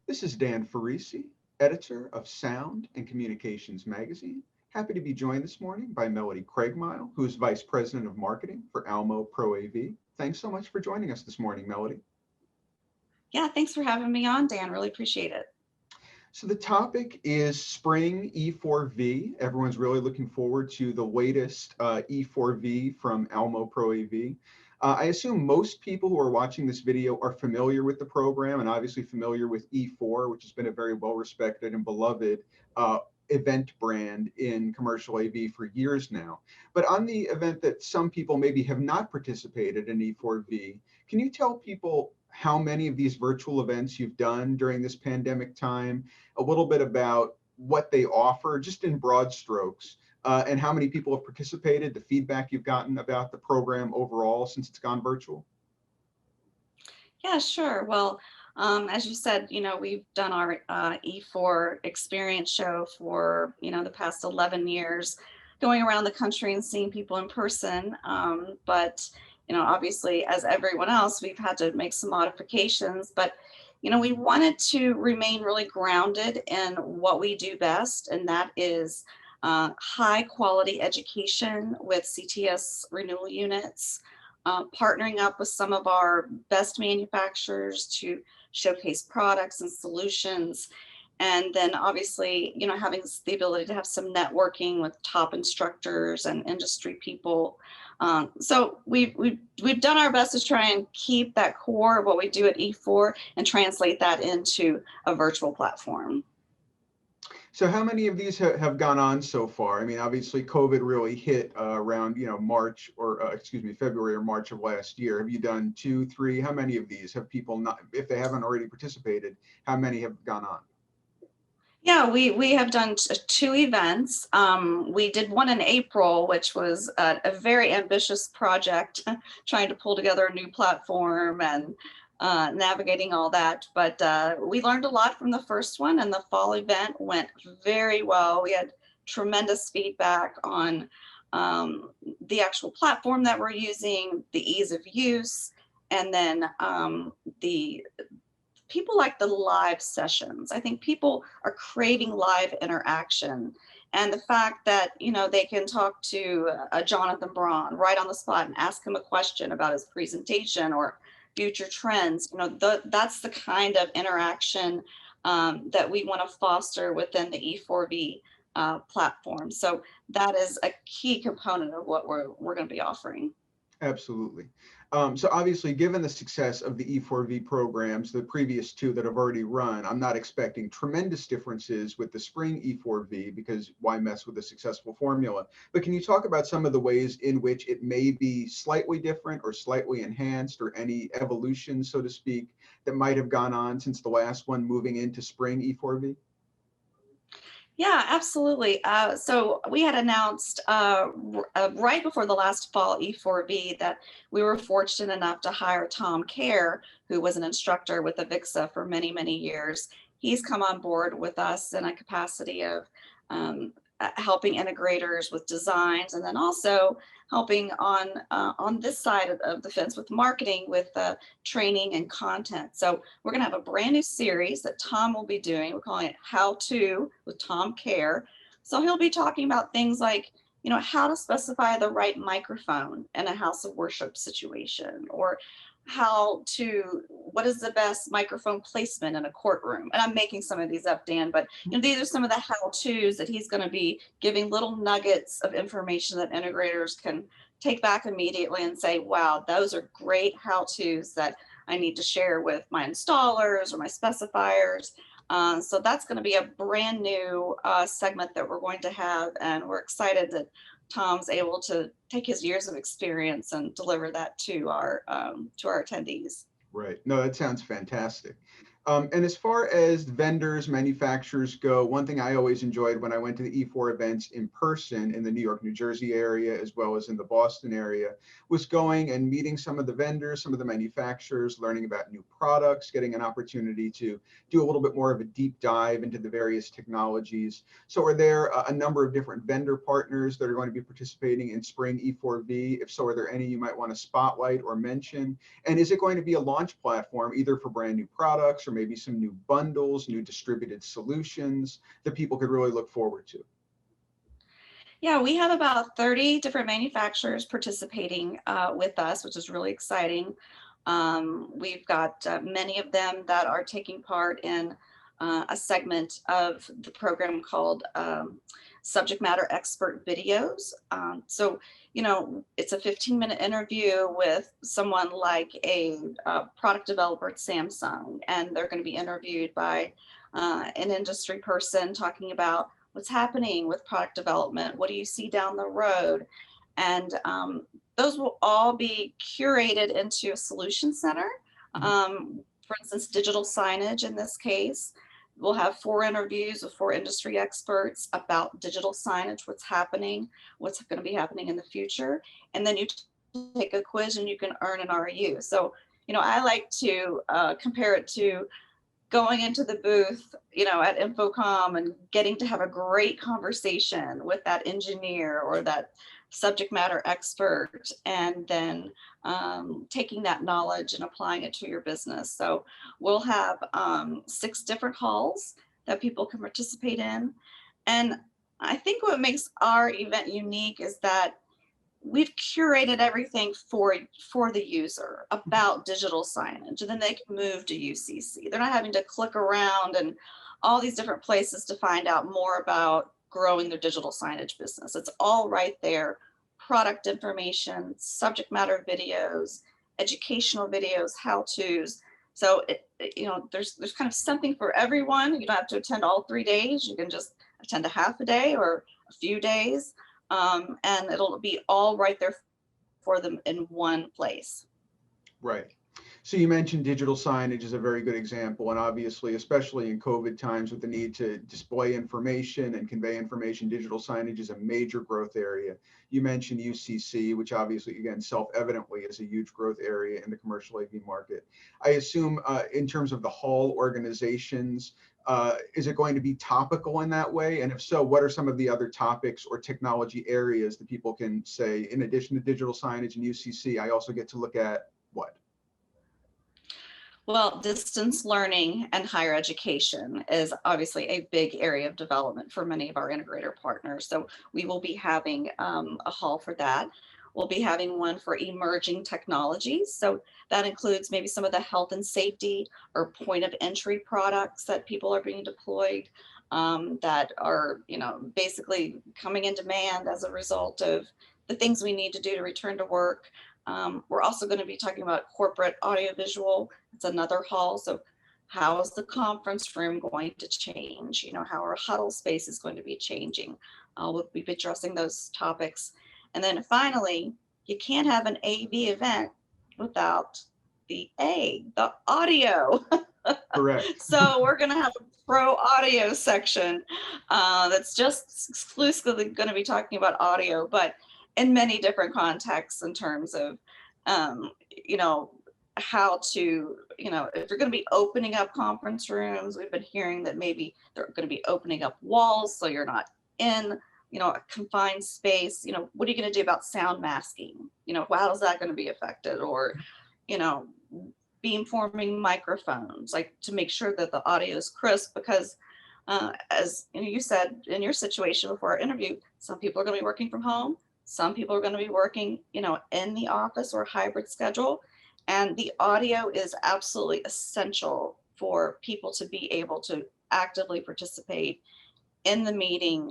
This is Dan Farisi, editor of Sound and Communications magazine. Happy to be joined this morning by Melody Craigmyle, who is Vice President of Marketing for Almo Pro AV. Thanks so much for joining us this morning, Melody. Yeah, thanks for having me on, Dan. Really appreciate it. So the topic is spring E4v. Everyone's really looking forward to the latest E4v from Almo Pro AV. I assume most people who are watching this video are familiar with the program and obviously familiar with E4, which has been a very well-respected and beloved event brand in commercial AV for years now. But on the event that some people maybe have not participated in E4v, can you tell people how many of these virtual events you've done during this pandemic time, a little bit about what they offer, just in broad strokes, and how many people have participated, the feedback you've gotten about the program overall since it's gone virtual? Yeah, sure. Well, as you said, we've done our E4 experience show for, the past 11 years, going around the country and seeing people in person. But, obviously, as everyone else, we've had to make some modifications. But, we wanted to remain really grounded in what we do best, and that is high quality education with CTS renewal units, partnering up with some of our best manufacturers to showcase products and solutions. And then obviously, having the ability to have some networking with top instructors and industry people. So we've done our best to try and keep that core of what we do at E4 and translate that into a virtual platform. So how many of these have gone on so far? I mean, obviously COVID really hit around, March or excuse me, February or March of last year. Have you done two, three? How many of these have people not, if they haven't already participated, how many have gone on? Yeah, we have done two events. We did one in April, which was a very ambitious project, trying to pull together a new platform and navigating all that. But we learned a lot from the first one, and the fall event went very well. We had tremendous feedback on the actual platform that we're using, the ease of use, and then the people like the live sessions. I think people are craving live interaction. And the fact that, they can talk to a Jonathan Braun right on the spot and ask him a question about his presentation or future trends, that's the kind of interaction that we want to foster within the E4V platform. So that is a key component of what we're going to be offering. Absolutely. So obviously, given the success of the E4V programs, the previous two that have already run, I'm not expecting tremendous differences with the spring E4V because why mess with a successful formula? But can you talk about some of the ways in which it may be slightly different or slightly enhanced or any evolution, so to speak, that might have gone on since the last one moving into spring E4V? Yeah, absolutely. So we had announced right before the last fall E4V that we were fortunate enough to hire Tom Kerr, who was an instructor with Avixa for many, many years. He's come on board with us in a capacity of helping integrators with designs, and then also helping on this side of the fence with marketing, with training and content. So we're going to have a brand new series that Tom will be doing. We're calling it How To with Tom Kerr. So he'll be talking about things like, how to specify the right microphone in a house of worship situation, or what is the best microphone placement in a courtroom. And I'm making some of these up, Dan, but these are some of the how-tos that he's going to be giving, little nuggets of information that integrators can take back immediately and say, wow, those are great how-tos that I need to share with my installers or my specifiers. So that's going to be a brand new segment that we're going to have, and we're excited that Tom's able to take his years of experience and deliver that to our attendees. Right. No, that sounds fantastic. And as far as vendors, manufacturers go, one thing I always enjoyed when I went to the E4 events in person in the New York, New Jersey area, as well as in the Boston area, was going and meeting some of the vendors, some of the manufacturers, learning about new products, getting an opportunity to do a little bit more of a deep dive into the various technologies. So are there a number of different vendor partners that are going to be participating in spring E4V? If so, are there any you might want to spotlight or mention? And is it going to be a launch platform either for brand new products or maybe some new bundles, new distributed solutions that people could really look forward to? Yeah, we have about 30 different manufacturers participating with us, which is really exciting. We've got many of them that are taking part in a segment of the program called Subject Matter Expert Videos. It's a 15-minute interview with someone like a product developer at Samsung, and they're going to be interviewed by an industry person talking about what's happening with product development, what do you see down the road, and those will all be curated into a solution center. For instance, digital signage in this case. We'll have 4 interviews with 4 industry experts about digital signage, what's happening, what's going to be happening in the future. And then you take a quiz and you can earn an RU. So, I like to compare it to going into the booth, at Infocom and getting to have a great conversation with that engineer or that subject matter expert, and then taking that knowledge and applying it to your business. So we'll have 6 different halls that people can participate in. And I think what makes our event unique is that we've curated everything for the user about digital signage, and then they can move to UCC. They're not having to click around and all these different places to find out more about growing their digital signage business. It's all right there. Product information, subject matter videos, educational videos, how-tos. So there's kind of something for everyone. You don't have to attend all 3 days. You can just attend a half a day or a few days. And it'll be all right there for them in one place. Right. So you mentioned digital signage is a very good example, and obviously, especially in COVID times with the need to display information and convey information, digital signage is a major growth area. You mentioned UCC, which obviously, again, self-evidently is a huge growth area in the commercial AV market. I assume in terms of the hall organizations, is it going to be topical in that way? And if so, what are some of the other topics or technology areas that people can say, in addition to digital signage and UCC, I also get to look at what? Well, distance learning and higher education is obviously a big area of development for many of our integrator partners. So we will be having a hall for that. We'll be having one for emerging technologies. So that includes maybe some of the health and safety or point of entry products that people are being deployed, that are, basically coming in demand as a result of the things we need to do to return to work. We're also going to be talking about corporate audiovisual. It's another hall. So how is the conference room going to change? How our huddle space is going to be changing. We'll be addressing those topics. And then finally, you can't have an AV event without the audio. Correct. So we're going to have a pro audio section that's just exclusively going to be talking about audio, but in many different contexts in terms of, how to, if you're going to be opening up conference rooms, we've been hearing that maybe they're going to be opening up walls so you're not in, a confined space. What are you going to do about sound masking? How is that going to be affected? Or, beamforming microphones, like to make sure that the audio is crisp, because as you said in your situation before our interview, some people are going to be working from home. Some people are going to be working, in the office or hybrid schedule. And the audio is absolutely essential for people to be able to actively participate in the meeting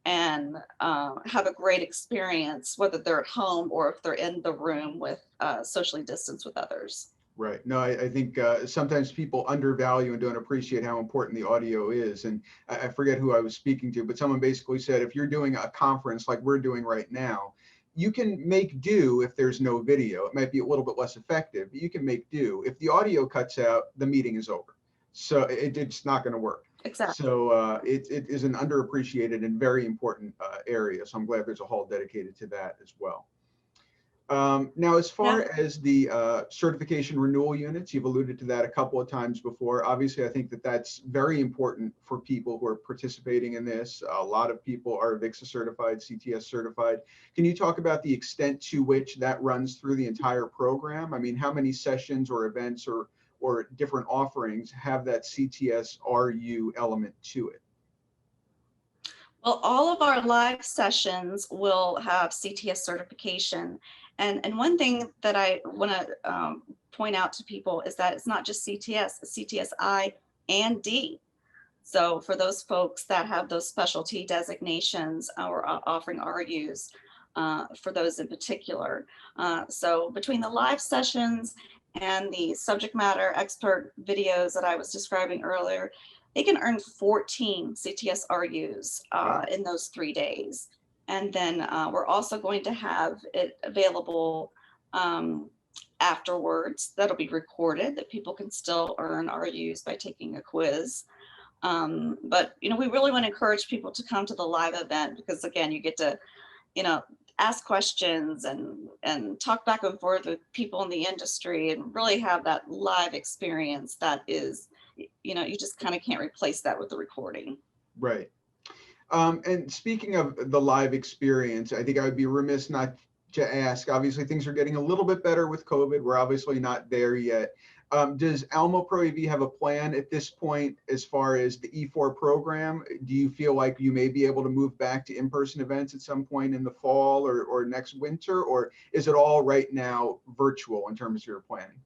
and have a great experience, whether they're at home or if they're in the room with socially distanced with others. Right. No, I think sometimes people undervalue and don't appreciate how important the audio is. And I forget who I was speaking to, but someone basically said, if you're doing a conference like we're doing right now, you can make do if there's no video. It might be a little bit less effective, but you can make do. If the audio cuts out, the meeting is over. So it's not going to work. Exactly. So it is an underappreciated and very important area. So I'm glad there's a hall dedicated to that as well. Now, as far as the certification renewal units, you've alluded to that a couple of times before. Obviously, I think that that's very important for people who are participating in this. A lot of people are VIXA certified, CTS certified. Can you talk about the extent to which that runs through the entire program? I mean, how many sessions or events or or different offerings have that CTS-RU element to it? Well, all of our live sessions will have CTS certification. And one thing that I want to point out to people is that it's not just CTS, it's CTS-I and D. So for those folks that have those specialty designations, we're offering RUs for those in particular. So between the live sessions and the subject matter expert videos that I was describing earlier, they can earn 14 CTS RUs in those 3 days. And then we're also going to have it available afterwards. That'll be recorded, that people can still earn RUs by taking a quiz. But we really want to encourage people to come to the live event, because again, you get to ask questions and talk back and forth with people in the industry and really have that live experience that is, you just kind of can't replace that with the recording. Right. And speaking of the live experience, I think I would be remiss not to ask, obviously things are getting a little bit better with COVID. We're obviously not there yet. Does Almo Pro AV have a plan at this point as far as the E4 program? Do you feel like you may be able to move back to in-person events at some point in the fall or next winter, or is it all right now virtual in terms of your planning?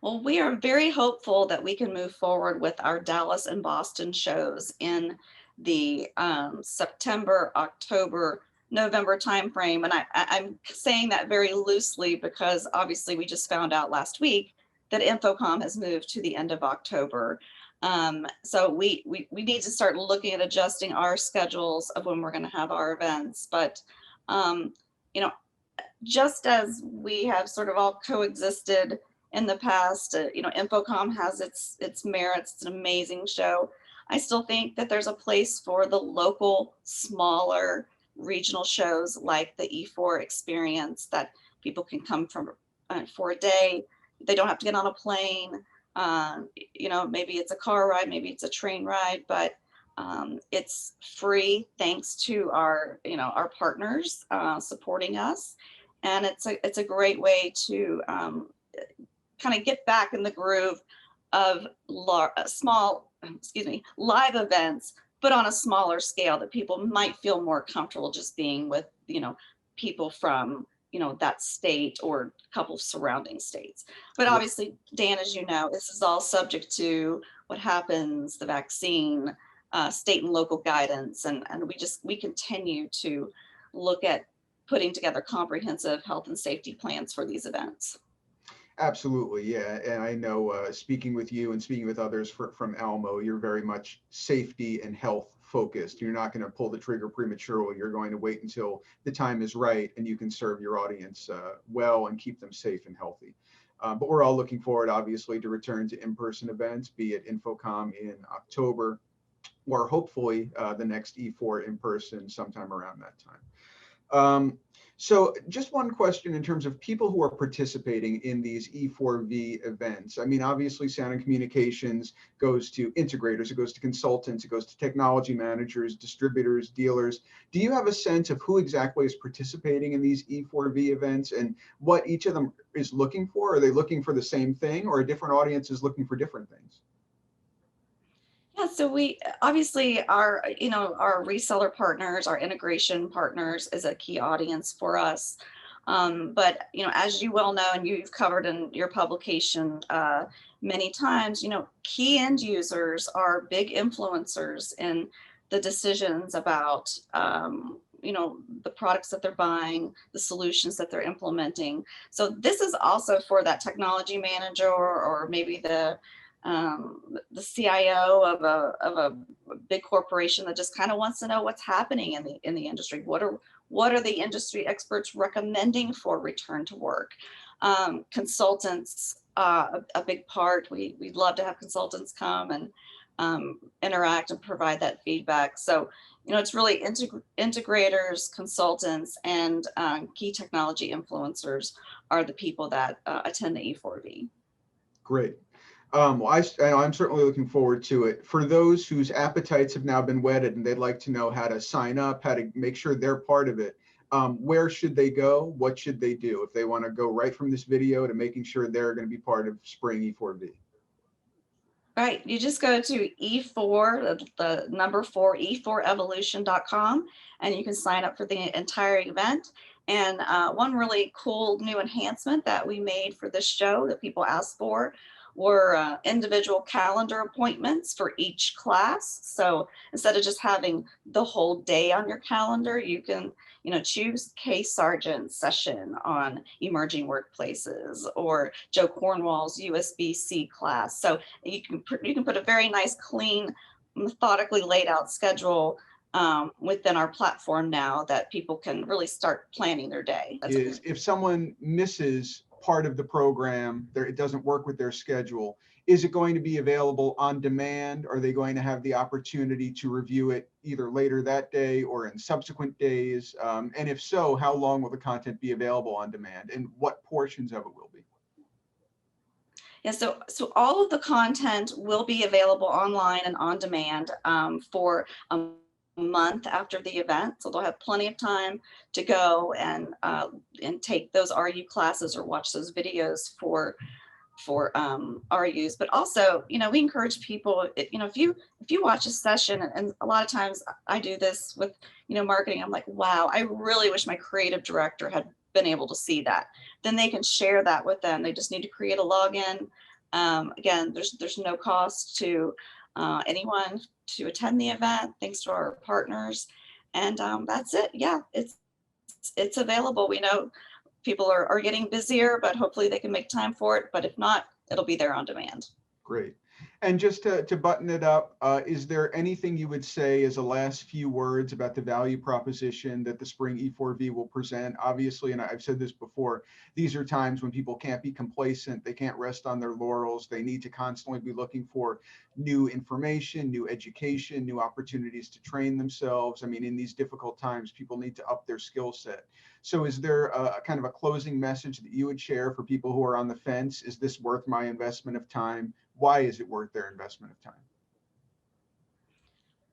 Well, we are very hopeful that we can move forward with our Dallas and Boston shows in the September, October, November timeframe. And I'm saying that very loosely because obviously we just found out last week that InfoComm has moved to the end of October. So we need to start looking at adjusting our schedules of when we're going to have our events. But, just as we have sort of all coexisted in the past, InfoComm has its merits. It's an amazing show. I still think that there's a place for the local, smaller regional shows like the E4 experience that people can come from for a day. They don't have to get on a plane. Maybe it's a car ride, maybe it's a train ride, but it's free thanks to our partners supporting us, and it's a great way to kind of get back in the groove of live events, but on a smaller scale that people might feel more comfortable just being with, people from, that state or a couple of surrounding states. But obviously, Dan, as you know, this is all subject to what happens, the vaccine, state and local guidance. And we continue to look at putting together comprehensive health and safety plans for these events. Absolutely, yeah. And I know speaking with you and speaking with others from Almo, you're very much safety and health focused. You're not going to pull the trigger prematurely. You're going to wait until the time is right and you can serve your audience well and keep them safe and healthy. But we're all looking forward, obviously, to return to in-person events, be it InfoComm in October or hopefully the next E4 in person sometime around that time. So just one question in terms of people who are participating in these E4v events. I mean, obviously Sound and Communications goes to integrators, it goes to consultants, it goes to technology managers, distributors, dealers. Do you have a sense of who exactly is participating in these E4v events and what each of them is looking for? Are they looking for the same thing, or a different audience is looking for different things? Yeah, so we obviously our reseller partners, our integration partners is a key audience for us. But as you well know, and you've covered in your publication many times, key end users are big influencers in the decisions about the products that they're buying, the solutions that they're implementing. So this is also for that technology manager or maybe the CIO of a big corporation that just kind of wants to know what's happening in the industry. What are the industry experts recommending for return to work? Consultants, a big part. We'd love to have consultants come and interact and provide that feedback. So it's really integrators, consultants, and key technology influencers are the people that attend the E4v. Great. Well, I'm certainly looking forward to it. For those whose appetites have now been whetted and they'd like to know how to sign up, how to make sure they're part of it, where should they go? What should they do if they want to go right from this video to making sure they're going to be part of Spring E4v? Right, you just go to E4, the number 4, e4evolution.com, and you can sign up for the entire event. And one really cool new enhancement that we made for this show that people asked for were individual calendar appointments for each class. So instead of just having the whole day on your calendar, you can, choose Case Sargent's session on emerging workplaces or Joe Cornwall's USB-C class. So you can put a very nice, clean, methodically laid out schedule within our platform now that people can really start planning their day. Is if someone misses part of the program, it doesn't work with their schedule, is it going to be available on demand? Are they going to have the opportunity to review it either later that day or in subsequent days? And if so, how long will the content be available on demand and what portions of it will be? Yeah, so all of the content will be available online and on demand for a month after the event. So they'll have plenty of time to go and take those RU classes or watch those videos for RUs. But also, we encourage people, if you watch a session, and a lot of times I do this with, marketing, I'm like, wow, I really wish my creative director had been able to see that. Then they can share that with them. They just need to create a login. Again, there's no cost to anyone to attend the event, thanks to our partners. And that's it. Yeah, it's available. We know people are getting busier, but hopefully they can make time for it. But if not, it'll be there on demand. Great. And just to button it up, is there anything you would say as a last few words about the value proposition that the Spring E4v will present? Obviously, and I've said this before, these are times when people can't be complacent. They can't rest on their laurels. They need to constantly be looking for new information, new education, new opportunities to train themselves. I mean, in these difficult times, people need to up their skill set. So is there a kind of a closing message that you would share for people who are on the fence? Is this worth my investment of time? Why is it worth their investment of time?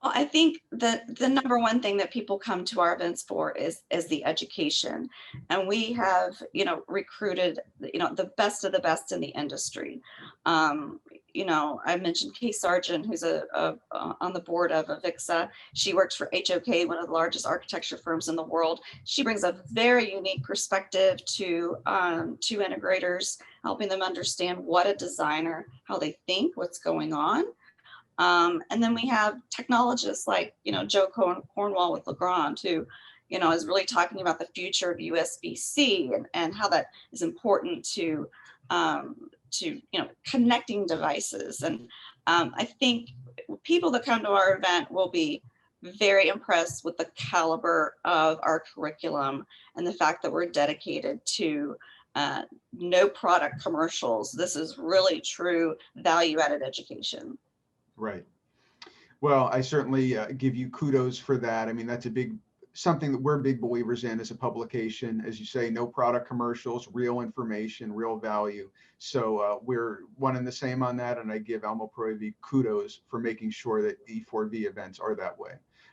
Well, I think that the number one thing that people come to our events for is the education. And we have, recruited, the best of the best in the industry. I mentioned Kay Sargent, who's on the board of Avixa. She works for HOK, one of the largest architecture firms in the world. She brings a very unique perspective to integrators, helping them understand what a designer, how they think, what's going on. And then we have technologists like, Joe Cornwall with Legrand, who, is really talking about the future of USB-C and how that is important to connecting devices. And I think people that come to our event will be very impressed with the caliber of our curriculum and the fact that we're dedicated to no product commercials. This is really true value-added education. Right. Well, I certainly give you kudos for that. I mean, that's something that we're big believers in as a publication. As you say, no product commercials, real information, real value. So we're one and the same on that. And I give Almo Pro AV kudos for making sure that E4v events are that way.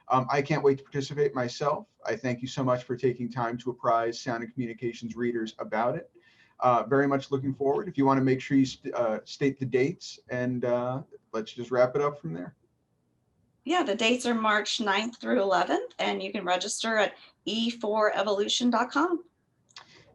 I can't wait to participate myself. I thank you so much for taking time to apprise Sound and Communications readers about it. Very much looking forward. If you want to make sure you state the dates, and let's just wrap it up from there. Yeah, the dates are March 9th through 11th, and you can register at e4evolution.com.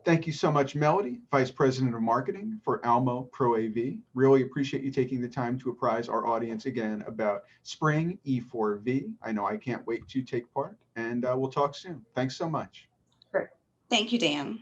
Thank you so much, Melody, Vice President of Marketing for Almo Pro AV. Really appreciate you taking the time to apprise our audience again about Spring E4v. I know I can't wait to take part, and we'll talk soon. Thanks so much. Great. Thank you, Dan.